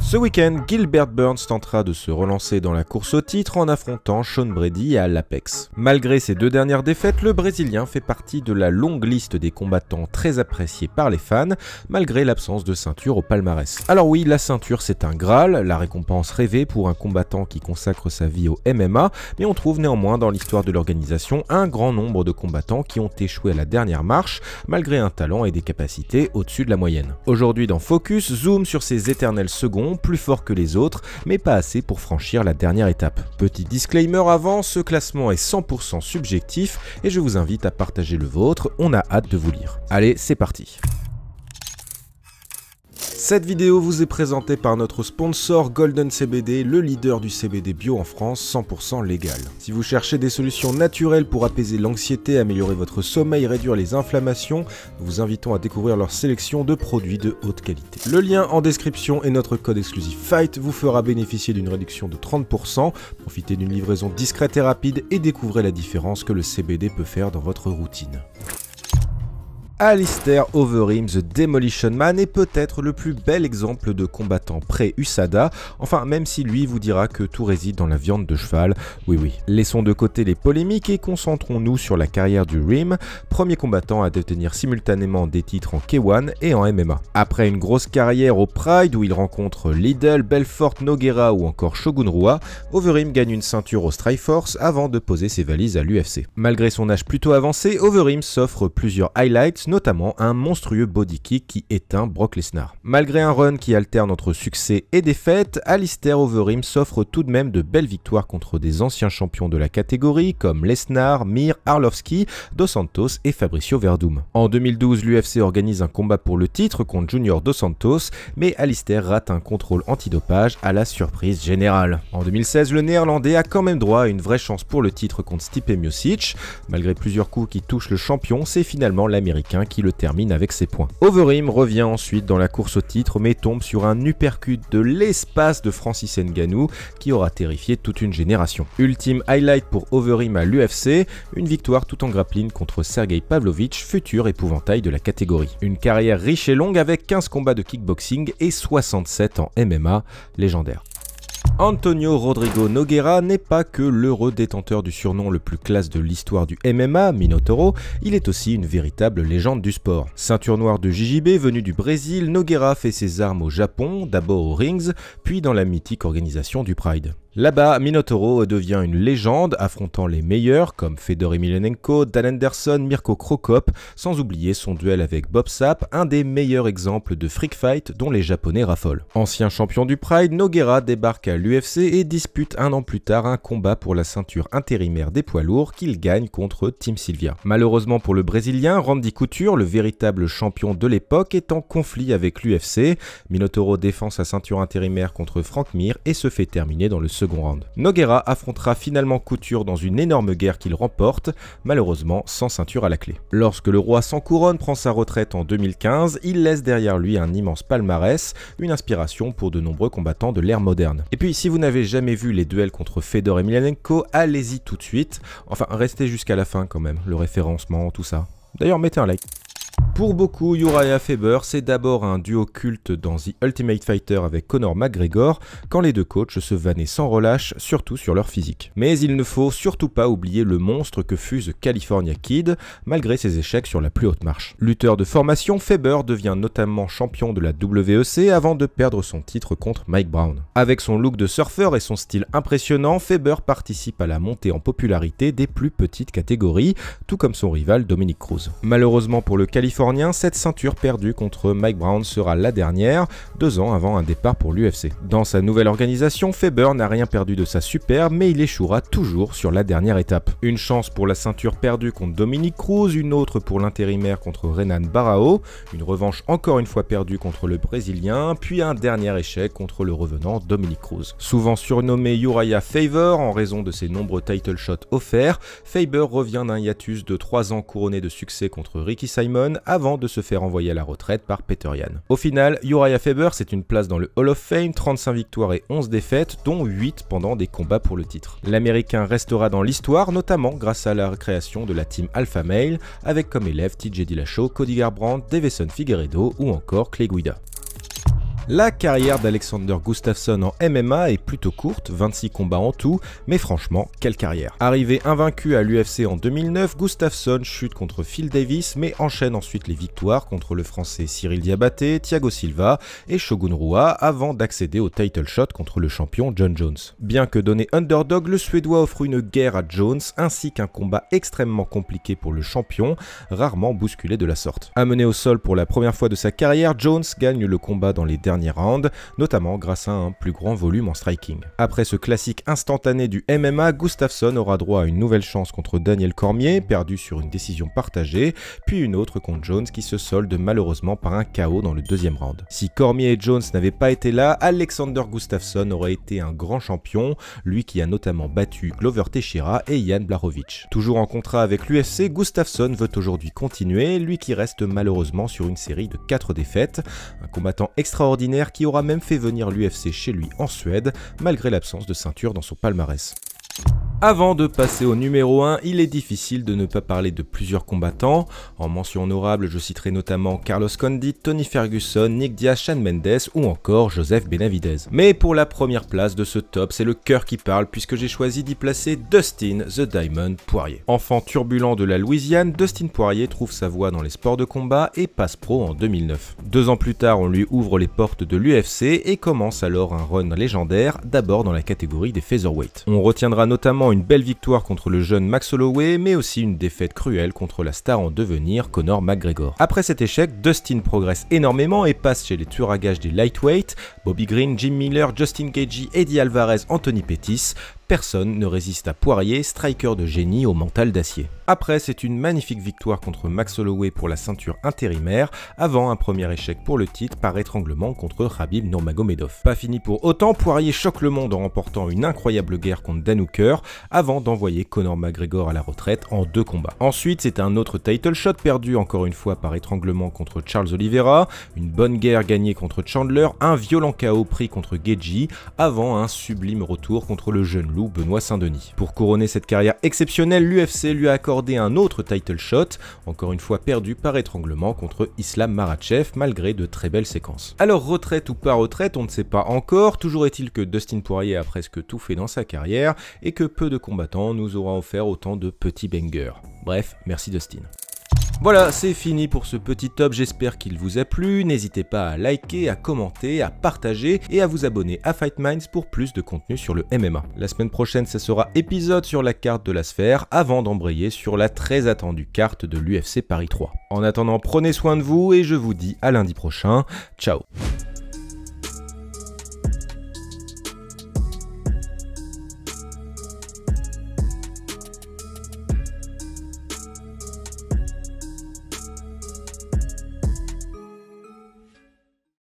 Ce week-end, Gilbert Burns tentera de se relancer dans la course au titre en affrontant Sean Brady à l'Apex. Malgré ses deux dernières défaites, le Brésilien fait partie de la longue liste des combattants très appréciés par les fans, malgré l'absence de ceinture au palmarès. Alors oui, la ceinture c'est un Graal, la récompense rêvée pour un combattant qui consacre sa vie au MMA, mais on trouve néanmoins dans l'histoire de l'organisation un grand nombre de combattants qui ont échoué à la dernière marche, malgré un talent et des capacités au-dessus de la moyenne. Aujourd'hui dans Focus, zoom sur ces éternels seconds, plus forts que les autres, mais pas assez pour franchir la dernière étape. Petit disclaimer avant, ce classement est 100% subjectif et je vous invite à partager le vôtre, on a hâte de vous lire. Allez, c'est parti. Cette vidéo vous est présentée par notre sponsor Golden CBD, le leader du CBD bio en France, 100% légal. Si vous cherchez des solutions naturelles pour apaiser l'anxiété, améliorer votre sommeil, réduire les inflammations, nous vous invitons à découvrir leur sélection de produits de haute qualité. Le lien en description et notre code exclusif FIGHT vous fera bénéficier d'une réduction de 30%, profitez d'une livraison discrète et rapide et découvrez la différence que le CBD peut faire dans votre routine. Alistair Overeem, The Demolition Man est peut-être le plus bel exemple de combattant pré-USADA, enfin même si lui vous dira que tout réside dans la viande de cheval. Oui, laissons de côté les polémiques et concentrons-nous sur la carrière du Reem, premier combattant à détenir simultanément des titres en K1 et en MMA. Après une grosse carrière au Pride où il rencontre Liddell, Belfort, Nogueira ou encore Shogun Rua, Overeem gagne une ceinture au Strikeforce avant de poser ses valises à l'UFC. Malgré son âge plutôt avancé, Overeem s'offre plusieurs highlights, notamment un monstrueux body kick qui éteint Brock Lesnar. Malgré un run qui alterne entre succès et défaite, Alistair Overeem s'offre tout de même de belles victoires contre des anciens champions de la catégorie comme Lesnar, Mir, Arlovski, Dos Santos et Fabricio Werdum. En 2012, l'UFC organise un combat pour le titre contre Junior Dos Santos, mais Alistair rate un contrôle antidopage à la surprise générale. En 2016, le Néerlandais a quand même droit à une vraie chance pour le titre contre Stipe Miocic. Malgré plusieurs coups qui touchent le champion, c'est finalement l'Américain qui le termine avec ses points. Overeem revient ensuite dans la course au titre mais tombe sur un uppercut de l'espace de Francis Ngannou qui aura terrifié toute une génération. Ultime highlight pour Overeem à l'UFC, une victoire tout en grappling contre Sergei Pavlovich, futur épouvantail de la catégorie. Une carrière riche et longue avec 15 combats de kickboxing et 67 en MMA, légendaire. Antonio Rodrigo Nogueira n'est pas que l'heureux détenteur du surnom le plus classe de l'histoire du MMA, Minotauro, il est aussi une véritable légende du sport. Ceinture noire de JJB venu du Brésil, Nogueira fait ses armes au Japon, d'abord aux Rings, puis dans la mythique organisation du Pride. Là-bas, Minotauro devient une légende, affrontant les meilleurs comme Fedor Emelianenko, Dan Henderson, Mirko Cro Cop, sans oublier son duel avec Bob Sapp, un des meilleurs exemples de freak fight dont les Japonais raffolent. Ancien champion du Pride, Nogueira débarque à l'UFC et dispute un an plus tard un combat pour la ceinture intérimaire des poids lourds qu'il gagne contre Tim Sylvia. Malheureusement pour le Brésilien, Randy Couture, le véritable champion de l'époque, est en conflit avec l'UFC. Minotauro défend sa ceinture intérimaire contre Frank Mir et se fait terminer dans le second round. Nogueira affrontera finalement Couture dans une énorme guerre qu'il remporte, malheureusement sans ceinture à la clé. Lorsque le roi sans couronne prend sa retraite en 2015, il laisse derrière lui un immense palmarès, une inspiration pour de nombreux combattants de l'ère moderne. Et puis si vous n'avez jamais vu les duels contre Fedor Emelianenko, allez-y tout de suite, enfin restez jusqu'à la fin quand même, le référencement, tout ça. D'ailleurs mettez un like. Pour beaucoup, Uriah Faber, c'est d'abord un duo culte dans The Ultimate Fighter avec Conor McGregor, quand les deux coachs se vannaient sans relâche, surtout sur leur physique. Mais il ne faut surtout pas oublier le monstre que fut The California Kid, malgré ses échecs sur la plus haute marche. Lutteur de formation, Faber devient notamment champion de la WEC avant de perdre son titre contre Mike Brown. Avec son look de surfeur et son style impressionnant, Faber participe à la montée en popularité des plus petites catégories, tout comme son rival Dominick Cruz. Malheureusement pour le Californien, cette ceinture perdue contre Mike Brown sera la dernière, 2 ans avant un départ pour l'UFC. Dans sa nouvelle organisation, Faber n'a rien perdu de sa superbe, mais il échouera toujours sur la dernière étape. Une chance pour la ceinture perdue contre Dominick Cruz, une autre pour l'intérimaire contre Renan Barão, une revanche encore une fois perdue contre le Brésilien, puis un dernier échec contre le revenant Dominick Cruz. Souvent surnommé Uriah Faber en raison de ses nombreux title shots offerts, Faber revient d'un hiatus de 3 ans couronné de succès contre Ricky Simon avant de se faire envoyer à la retraite par Peter Yan. Au final, Uriah Faber c'est une place dans le Hall of Fame, 35 victoires et 11 défaites, dont 8 pendant des combats pour le titre. L'Américain restera dans l'histoire, notamment grâce à la création de la team Alpha Male, avec comme élèves TJ Dillashaw, Cody Garbrandt, Deiveson Figueiredo ou encore Clay Guida. La carrière d'Alexander Gustafsson en MMA est plutôt courte, 26 combats en tout, mais franchement, quelle carrière. Arrivé invaincu à l'UFC en 2009, Gustafsson chute contre Phil Davis, mais enchaîne ensuite les victoires contre le français Cyril Diabaté, Thiago Silva et Shogun Rua, avant d'accéder au title shot contre le champion John Jones. Bien que donné underdog, le Suédois offre une guerre à Jones, ainsi qu'un combat extrêmement compliqué pour le champion, rarement bousculé de la sorte. Amené au sol pour la première fois de sa carrière, Jones gagne le combat dans les derniers rounds, notamment grâce à un plus grand volume en striking. Après ce classique instantané du MMA, Gustafsson aura droit à une nouvelle chance contre Daniel Cormier, perdu sur une décision partagée, puis une autre contre Jones qui se solde malheureusement par un KO dans le deuxième round. Si Cormier et Jones n'avaient pas été là, Alexander Gustafsson aurait été un grand champion, lui qui a notamment battu Glover Teixeira et Jan Blachowicz. Toujours en contrat avec l'UFC, Gustafsson veut aujourd'hui continuer, lui qui reste malheureusement sur une série de 4 défaites, un combattant extraordinaire qui aura même fait venir l'UFC chez lui en Suède, malgré l'absence de ceinture dans son palmarès. Avant de passer au numéro 1, il est difficile de ne pas parler de plusieurs combattants. En mention honorable, je citerai notamment Carlos Condit, Tony Ferguson, Nick Diaz, Shawn Mendes ou encore Joseph Benavidez. Mais pour la première place de ce top, c'est le cœur qui parle puisque j'ai choisi d'y placer Dustin The Diamond Poirier. Enfant turbulent de la Louisiane, Dustin Poirier trouve sa voie dans les sports de combat et passe pro en 2009. 2 ans plus tard, on lui ouvre les portes de l'UFC et commence alors un run légendaire, d'abord dans la catégorie des featherweight. On retiendra notamment une belle victoire contre le jeune Max Holloway, mais aussi une défaite cruelle contre la star en devenir Conor McGregor. Après cet échec, Dustin progresse énormément et passe chez les tueurs à gages des lightweight, Bobby Green, Jim Miller, Justin Gaethje, Eddie Alvarez, Anthony Pettis. Personne ne résiste à Poirier, striker de génie au mental d'acier. Après, c'est une magnifique victoire contre Max Holloway pour la ceinture intérimaire, avant un premier échec pour le titre par étranglement contre Khabib Nurmagomedov. Pas fini pour autant, Poirier choque le monde en remportant une incroyable guerre contre Dan Hooker, avant d'envoyer Conor McGregor à la retraite en 2 combats. Ensuite, c'est un autre title shot perdu encore une fois par étranglement contre Charles Oliveira, une bonne guerre gagnée contre Chandler, un violent KO pris contre Gaethje, avant un sublime retour contre le jeune loup Benoît Saint-Denis. Pour couronner cette carrière exceptionnelle, l'UFC lui a accordé un autre title shot, encore une fois perdu par étranglement contre Islam Makhachev malgré de très belles séquences. Alors retraite ou pas retraite, on ne sait pas encore, toujours est-il que Dustin Poirier a presque tout fait dans sa carrière et que peu de combattants nous auront offert autant de petits bangers. Bref, merci Dustin. Voilà, c'est fini pour ce petit top, j'espère qu'il vous a plu, n'hésitez pas à liker, à commenter, à partager et à vous abonner à Fight Minds pour plus de contenu sur le MMA. La semaine prochaine, ce sera épisode sur la carte de la sphère, avant d'embrayer sur la très attendue carte de l'UFC Paris 3. En attendant, prenez soin de vous et je vous dis à lundi prochain, ciao.